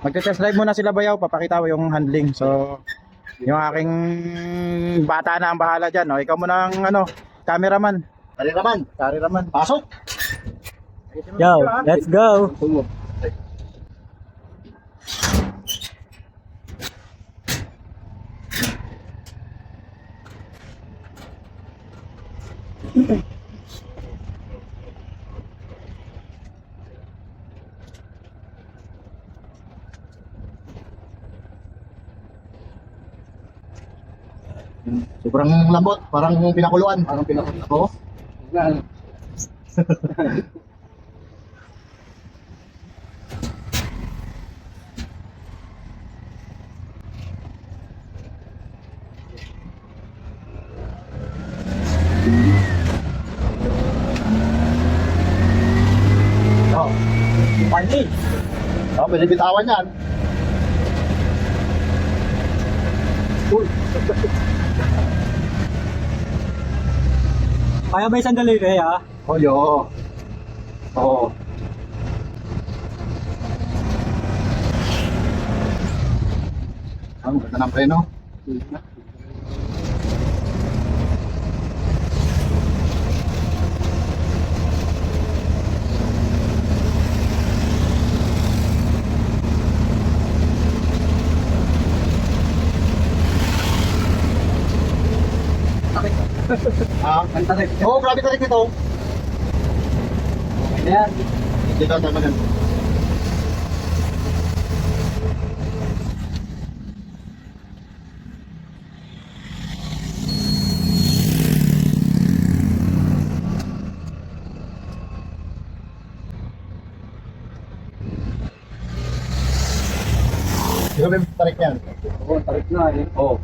Magte-test drive muna sila Bayaw, papakita ko yung handling. So, yung aking bata na ang bahala dyan. O, ikaw muna ang ano, cameraman. Kariraman. Pasok! Yo, let's go. Sobrang lambot, parang pinakuluan. Parang pinakuluan. Oo. Oh, Pwede. oh, pwede bitawan yan. Uy, Kaya ba isang dali kaya? oh, yo. Oo. Ang ganda ng preno. Ah, oh, grabe tarik nito. Ayan. Dito tama gan. Grabe tarik niyan. Oo, tarik na eh. Oh.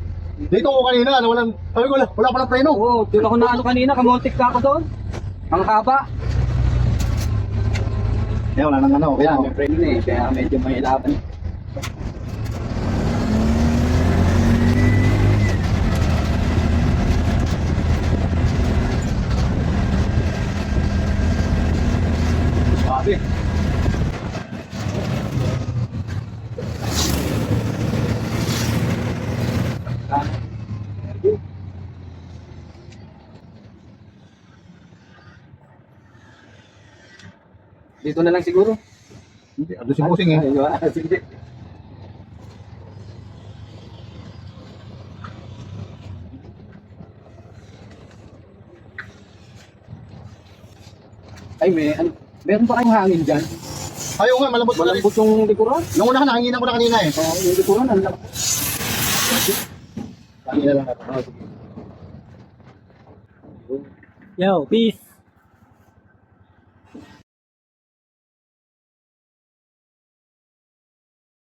Dito ko kanina, walang, sabi ko, wala palang preno. Oo, doon ako na ano kanina, kamontik ka ako doon. Ang haba. Eh, wala nang ano, Kaya kaya. may frame na eh, kaya medyo mahirapan. Grabe. Dito na lang siguro. Hindi, ando si Busing eh. Sige. Ay, meron ba kayong hangin dyan? Ayaw nga, malambot pala. Malambot yung likuran? Nung una nahanginan ko na kanina eh. Oo, yung likuran, ang lambot. Kanina lang ako. Yo, peace.